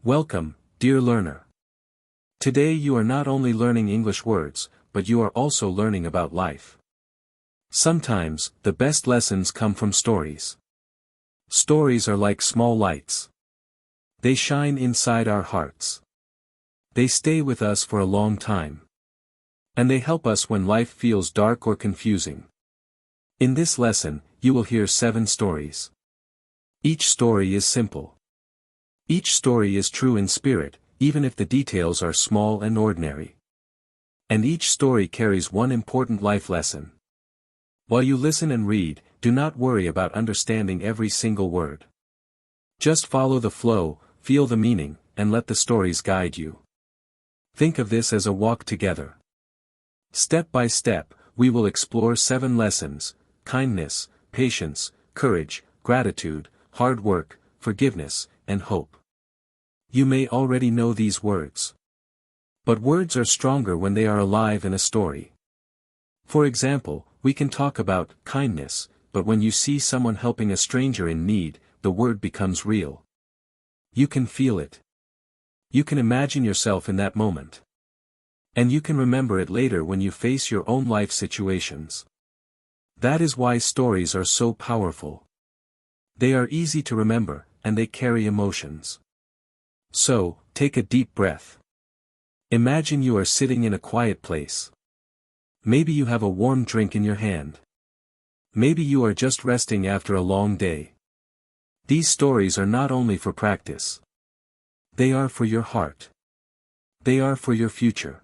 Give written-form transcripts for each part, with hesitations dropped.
Welcome, dear learner. Today you are not only learning English words, but you are also learning about life. Sometimes, the best lessons come from stories. Stories are like small lights. They shine inside our hearts. They stay with us for a long time. And they help us when life feels dark or confusing. In this lesson, you will hear 7 stories. Each story is simple. Each story is true in spirit, even if the details are small and ordinary. And each story carries one important life lesson. While you listen and read, do not worry about understanding every single word. Just follow the flow, feel the meaning, and let the stories guide you. Think of this as a walk together. Step by step, we will explore 7 lessons: kindness, patience, courage, gratitude, hard work, forgiveness, and hope. You may already know these words. But words are stronger when they are alive in a story. For example, we can talk about kindness, but when you see someone helping a stranger in need, the word becomes real. You can feel it. You can imagine yourself in that moment. And you can remember it later when you face your own life situations. That is why stories are so powerful. They are easy to remember, and they carry emotions. So, take a deep breath. Imagine you are sitting in a quiet place. Maybe you have a warm drink in your hand. Maybe you are just resting after a long day. These stories are not only for practice. They are for your heart. They are for your future.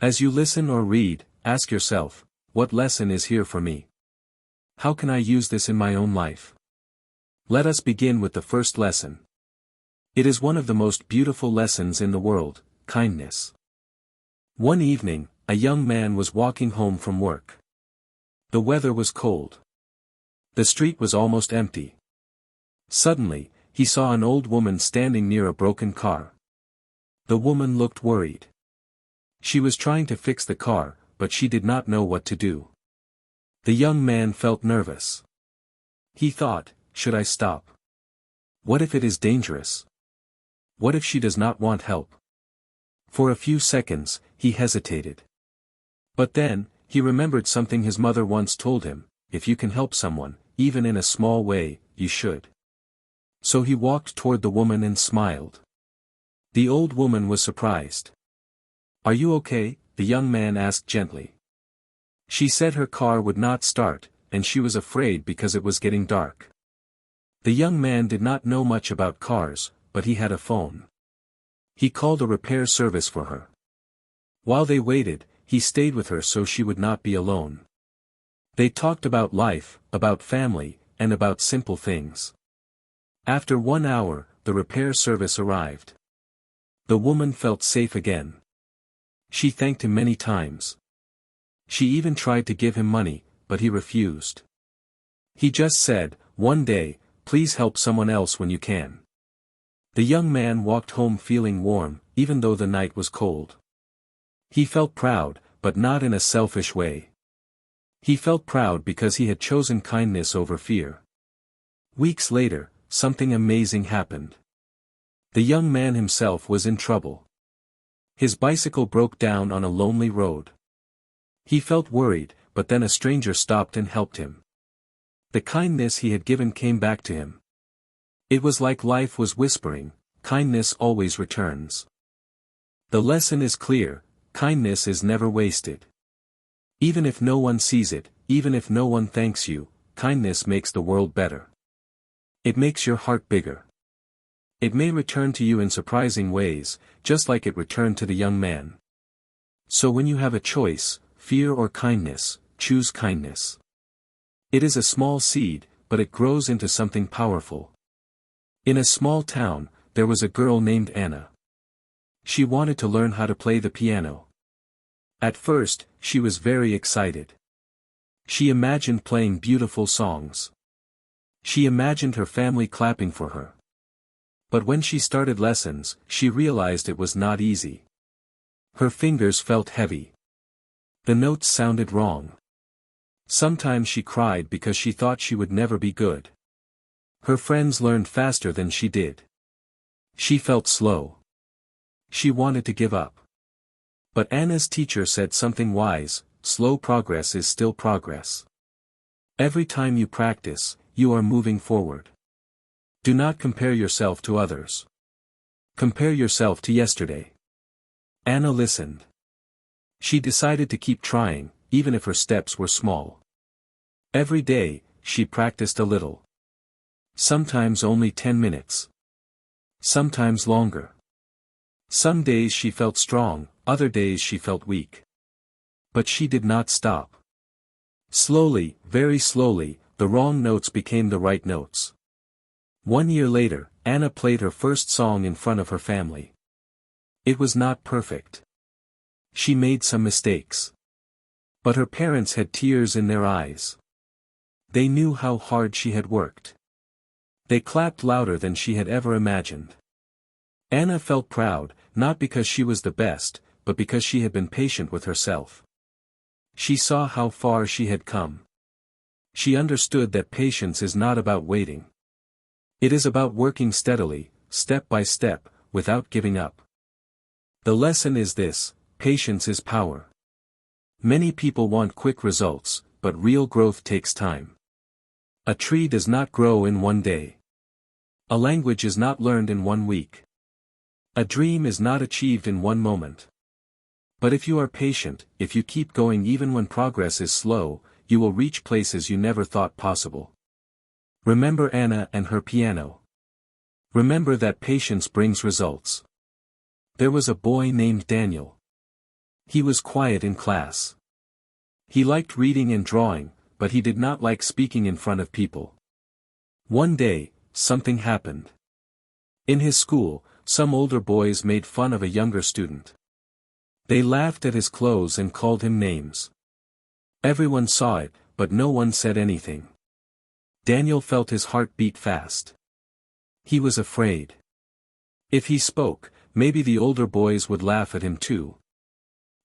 As you listen or read, ask yourself, what lesson is here for me? How can I use this in my own life? Let us begin with the first lesson. It is one of the most beautiful lessons in the world: kindness. One evening, a young man was walking home from work. The weather was cold. The street was almost empty. Suddenly, he saw an old woman standing near a broken car. The woman looked worried. She was trying to fix the car, but she did not know what to do. The young man felt nervous. He thought, should I stop? What if it is dangerous? What if she does not want help? For a few seconds, he hesitated. But then, he remembered something his mother once told him: if you can help someone, even in a small way, you should. So he walked toward the woman and smiled. The old woman was surprised. Are you okay? The young man asked gently. She said her car would not start, and she was afraid because it was getting dark. The young man did not know much about cars, but he had a phone. He called a repair service for her. While they waited, he stayed with her so she would not be alone. They talked about life, about family, and about simple things. After 1 hour, the repair service arrived. The woman felt safe again. She thanked him many times. She even tried to give him money, but he refused. He just said, one day, please help someone else when you can. The young man walked home feeling warm, even though the night was cold. He felt proud, but not in a selfish way. He felt proud because he had chosen kindness over fear. Weeks later, something amazing happened. The young man himself was in trouble. His bicycle broke down on a lonely road. He felt worried, but then a stranger stopped and helped him. The kindness he had given came back to him. It was like life was whispering, kindness always returns. The lesson is clear: kindness is never wasted. Even if no one sees it, even if no one thanks you, kindness makes the world better. It makes your heart bigger. It may return to you in surprising ways, just like it returned to the young man. So when you have a choice, fear or kindness, choose kindness. It is a small seed, but it grows into something powerful. In a small town, there was a girl named Anna. She wanted to learn how to play the piano. At first, she was very excited. She imagined playing beautiful songs. She imagined her family clapping for her. But when she started lessons, she realized it was not easy. Her fingers felt heavy. The notes sounded wrong. Sometimes she cried because she thought she would never be good. Her friends learned faster than she did. She felt slow. She wanted to give up. But Anna's teacher said something wise: slow progress is still progress. Every time you practice, you are moving forward. Do not compare yourself to others. Compare yourself to yesterday. Anna listened. She decided to keep trying, even if her steps were small. Every day, she practiced a little. Sometimes only 10 minutes. Sometimes longer. Some days she felt strong, other days she felt weak. But she did not stop. Slowly, very slowly, the wrong notes became the right notes. 1 year later, Anna played her first song in front of her family. It was not perfect. She made some mistakes. But her parents had tears in their eyes. They knew how hard she had worked. They clapped louder than she had ever imagined. Anna felt proud, not because she was the best, but because she had been patient with herself. She saw how far she had come. She understood that patience is not about waiting. It is about working steadily, step by step, without giving up. The lesson is this: patience is power. Many people want quick results, but real growth takes time. A tree does not grow in one day. A language is not learned in 1 week. A dream is not achieved in one moment. But if you are patient, if you keep going even when progress is slow, you will reach places you never thought possible. Remember Anna and her piano. Remember that patience brings results. There was a boy named Daniel. He was quiet in class. He liked reading and drawing, but he did not like speaking in front of people. One day, something happened. In his school, some older boys made fun of a younger student. They laughed at his clothes and called him names. Everyone saw it, but no one said anything. Daniel felt his heart beat fast. He was afraid. If he spoke, maybe the older boys would laugh at him too.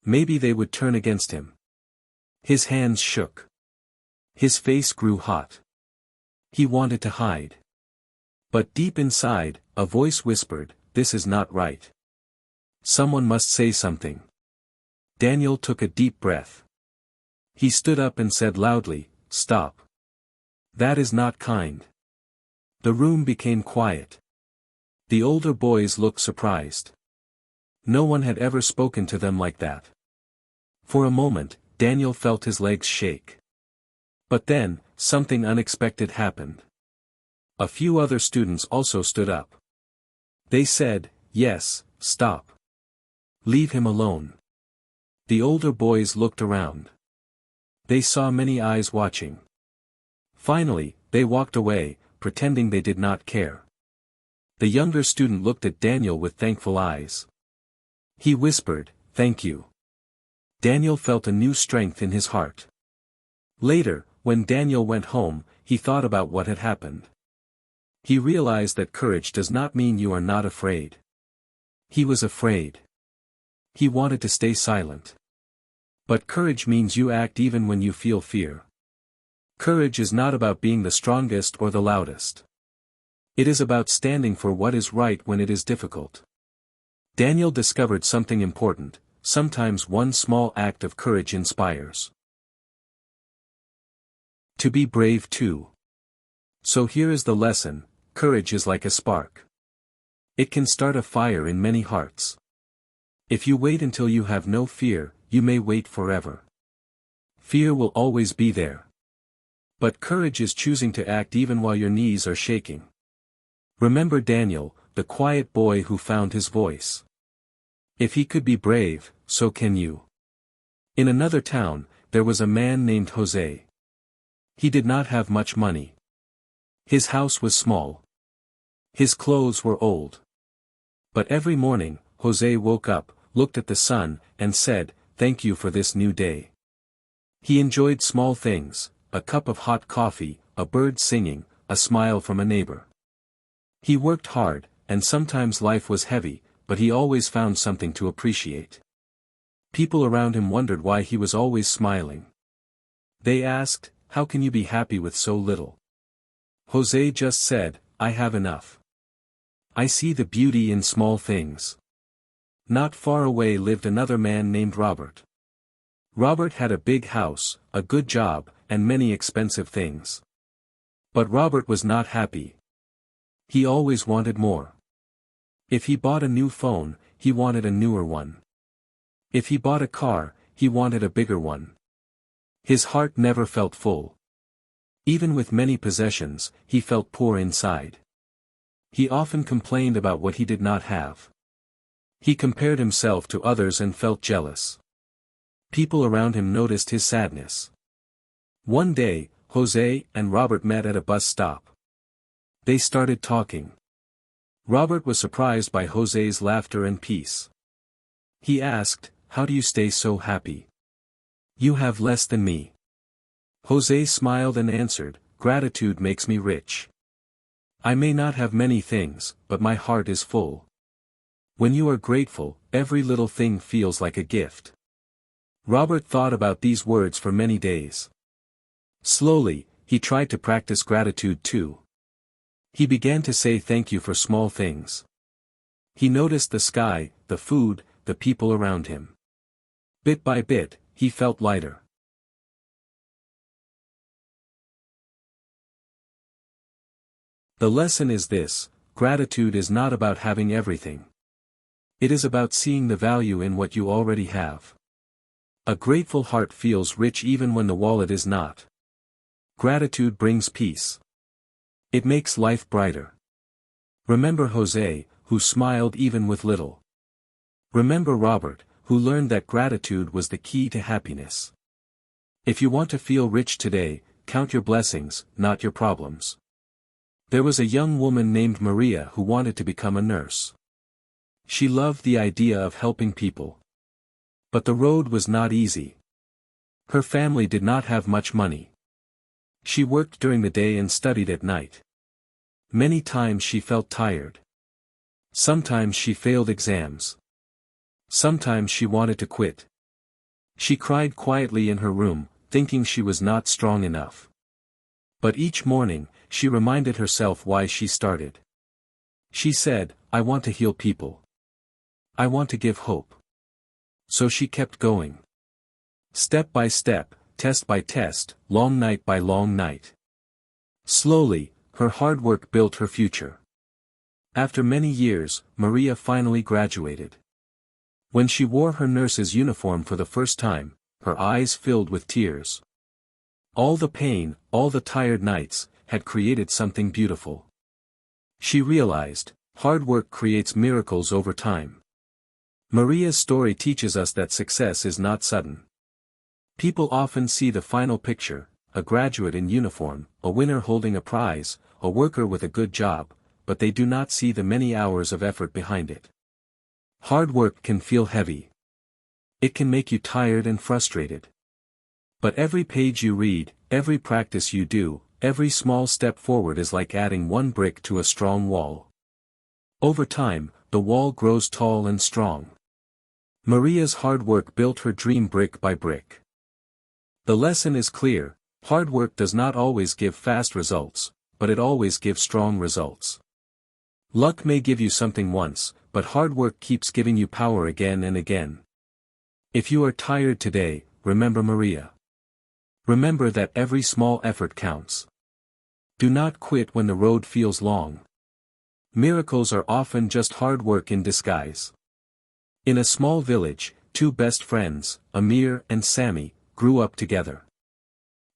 Maybe they would turn against him. His hands shook. His face grew hot. He wanted to hide. But deep inside, a voice whispered, "This is not right. Someone must say something." Daniel took a deep breath. He stood up and said loudly, "Stop. That is not kind." The room became quiet. The older boys looked surprised. No one had ever spoken to them like that. For a moment, Daniel felt his legs shake. But then, something unexpected happened. A few other students also stood up. They said, "Yes, stop. Leave him alone." The older boys looked around. They saw many eyes watching. Finally, they walked away, pretending they did not care. The younger student looked at Daniel with thankful eyes. He whispered, "Thank you." Daniel felt a new strength in his heart. Later, when Daniel went home, he thought about what had happened. He realized that courage does not mean you are not afraid. He was afraid. He wanted to stay silent. But courage means you act even when you feel fear. Courage is not about being the strongest or the loudest. It is about standing for what is right when it is difficult. Daniel discovered something important: sometimes one small act of courage inspires. To be brave too. So here is the lesson: courage is like a spark. It can start a fire in many hearts. If you wait until you have no fear, you may wait forever. Fear will always be there. But courage is choosing to act even while your knees are shaking. Remember Daniel, the quiet boy who found his voice. If he could be brave, so can you. In another town, there was a man named Jose. He did not have much money. His house was small. His clothes were old. But every morning, Jose woke up, looked at the sun, and said, "Thank you for this new day." He enjoyed small things: a cup of hot coffee, a bird singing, a smile from a neighbor. He worked hard, and sometimes life was heavy, but he always found something to appreciate. People around him wondered why he was always smiling. They asked, "How can you be happy with so little?" Jose just said, "I have enough." I see the beauty in small things. Not far away lived another man named Robert. Robert had a big house, a good job, and many expensive things. But Robert was not happy. He always wanted more. If he bought a new phone, he wanted a newer one. If he bought a car, he wanted a bigger one. His heart never felt full. Even with many possessions, he felt poor inside. He often complained about what he did not have. He compared himself to others and felt jealous. People around him noticed his sadness. One day, Jose and Robert met at a bus stop. They started talking. Robert was surprised by Jose's laughter and peace. He asked, "How do you stay so happy? You have less than me." Jose smiled and answered, "Gratitude makes me rich. I may not have many things, but my heart is full. When you are grateful, every little thing feels like a gift." Robert thought about these words for many days. Slowly, he tried to practice gratitude too. He began to say thank you for small things. He noticed the sky, the food, the people around him. Bit by bit, he felt lighter. The lesson is this: gratitude is not about having everything. It is about seeing the value in what you already have. A grateful heart feels rich even when the wallet is not. Gratitude brings peace. It makes life brighter. Remember Jose, who smiled even with little. Remember Robert, who learned that gratitude was the key to happiness. If you want to feel rich today, count your blessings, not your problems. There was a young woman named Maria who wanted to become a nurse. She loved the idea of helping people. But the road was not easy. Her family did not have much money. She worked during the day and studied at night. Many times she felt tired. Sometimes she failed exams. Sometimes she wanted to quit. She cried quietly in her room, thinking she was not strong enough. But each morning, she reminded herself why she started. She said, "I want to heal people. I want to give hope." So she kept going. Step by step, test by test, long night by long night. Slowly, her hard work built her future. After many years, Maria finally graduated. When she wore her nurse's uniform for the first time, her eyes filled with tears. All the pain, all the tired nights, had created something beautiful. She realized, hard work creates miracles over time. Maria's story teaches us that success is not sudden. People often see the final picture: a graduate in uniform, a winner holding a prize, a worker with a good job, but they do not see the many hours of effort behind it. Hard work can feel heavy. It can make you tired and frustrated. But every page you read, every practice you do, every small step forward is like adding one brick to a strong wall. Over time, the wall grows tall and strong. Maria's hard work built her dream brick by brick. The lesson is clear: hard work does not always give fast results, but it always gives strong results. Luck may give you something once, but hard work keeps giving you power again and again. If you are tired today, remember Maria. Remember that every small effort counts. Do not quit when the road feels long. Miracles are often just hard work in disguise. In a small village, two best friends, Amir and Sammy, grew up together.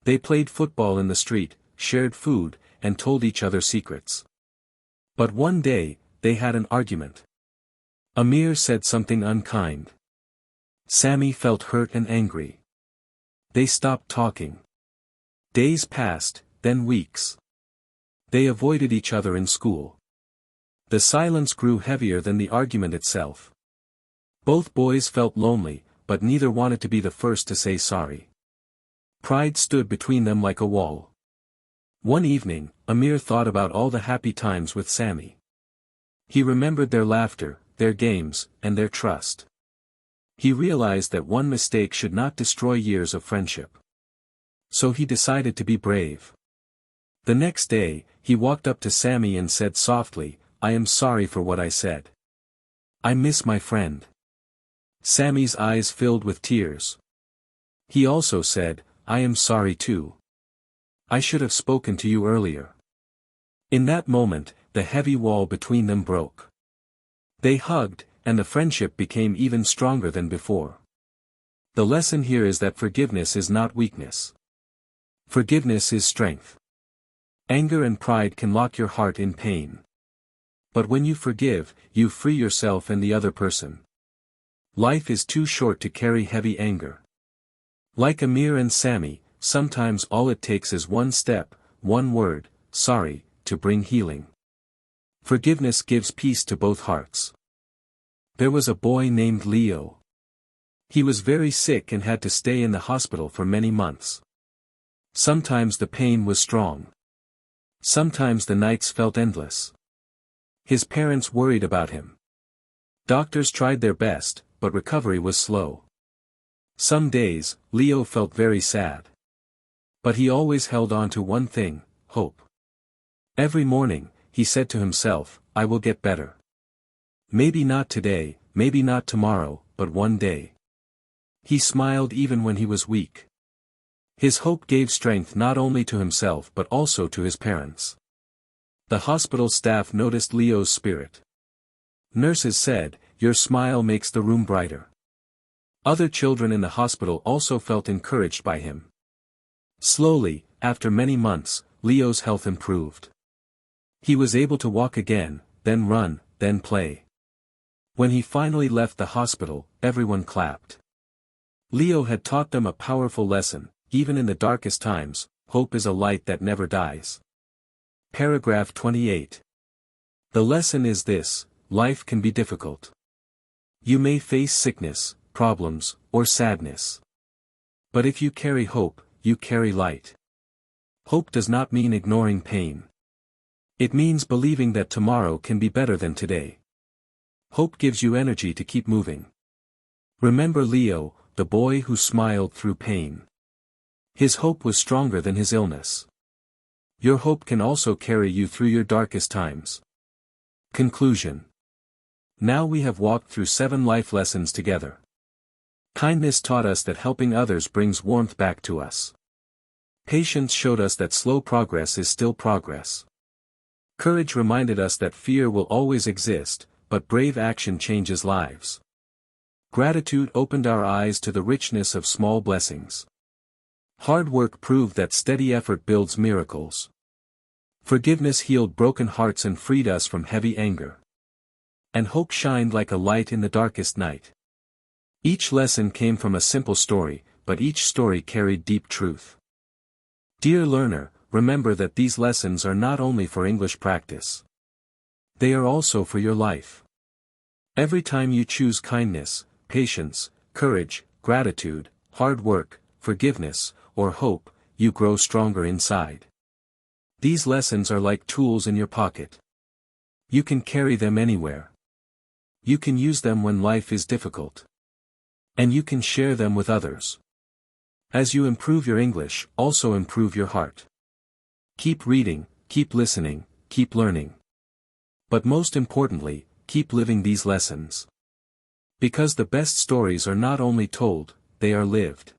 They played football in the street, shared food, and told each other secrets. But one day, they had an argument. Amir said something unkind. Sammy felt hurt and angry. They stopped talking. Days passed, then weeks. They avoided each other in school. The silence grew heavier than the argument itself. Both boys felt lonely, but neither wanted to be the first to say sorry. Pride stood between them like a wall. One evening, Amir thought about all the happy times with Sammy. He remembered their laughter, their games, and their trust. He realized that one mistake should not destroy years of friendship. So he decided to be brave. The next day, he walked up to Sammy and said softly, I am sorry for what I said. I miss my friend. Sammy's eyes filled with tears. He also said, I am sorry too. I should have spoken to you earlier. In that moment, the heavy wall between them broke. They hugged, and the friendship became even stronger than before. The lesson here is that forgiveness is not weakness. Forgiveness is strength. Anger and pride can lock your heart in pain. But when you forgive, you free yourself and the other person. Life is too short to carry heavy anger. Like Amir and Sammy, sometimes all it takes is one step, one word, sorry, to bring healing. Forgiveness gives peace to both hearts. There was a boy named Leo. He was very sick and had to stay in the hospital for many months. Sometimes the pain was strong. Sometimes the nights felt endless. His parents worried about him. Doctors tried their best, but recovery was slow. Some days, Leo felt very sad. But he always held on to one thing, hope. Every morning, he said to himself, I will get better. Maybe not today, maybe not tomorrow, but one day. He smiled even when he was weak. His hope gave strength not only to himself but also to his parents. The hospital staff noticed Leo's spirit. Nurses said, your smile makes the room brighter. Other children in the hospital also felt encouraged by him. Slowly, after many months, Leo's health improved. He was able to walk again, then run, then play. When he finally left the hospital, everyone clapped. Leo had taught them a powerful lesson, even in the darkest times, hope is a light that never dies. Paragraph 28. The lesson is this, life can be difficult. You may face sickness, problems, or sadness. But if you carry hope, you carry light. Hope does not mean ignoring pain. It means believing that tomorrow can be better than today. Hope gives you energy to keep moving. Remember Leo, the boy who smiled through pain. His hope was stronger than his illness. Your hope can also carry you through your darkest times. Conclusion. Now we have walked through 7 life lessons together. Kindness taught us that helping others brings warmth back to us. Patience showed us that slow progress is still progress. Courage reminded us that fear will always exist, but brave action changes lives. Gratitude opened our eyes to the richness of small blessings. Hard work proved that steady effort builds miracles. Forgiveness healed broken hearts and freed us from heavy anger. And hope shined like a light in the darkest night. Each lesson came from a simple story, but each story carried deep truth. Dear learner, remember that these lessons are not only for English practice. They are also for your life. Every time you choose kindness, patience, courage, gratitude, hard work, forgiveness, or hope, you grow stronger inside. These lessons are like tools in your pocket. You can carry them anywhere. You can use them when life is difficult. And you can share them with others. As you improve your English, also improve your heart. Keep reading, keep listening, keep learning. But most importantly, keep living these lessons. Because the best stories are not only told, they are lived.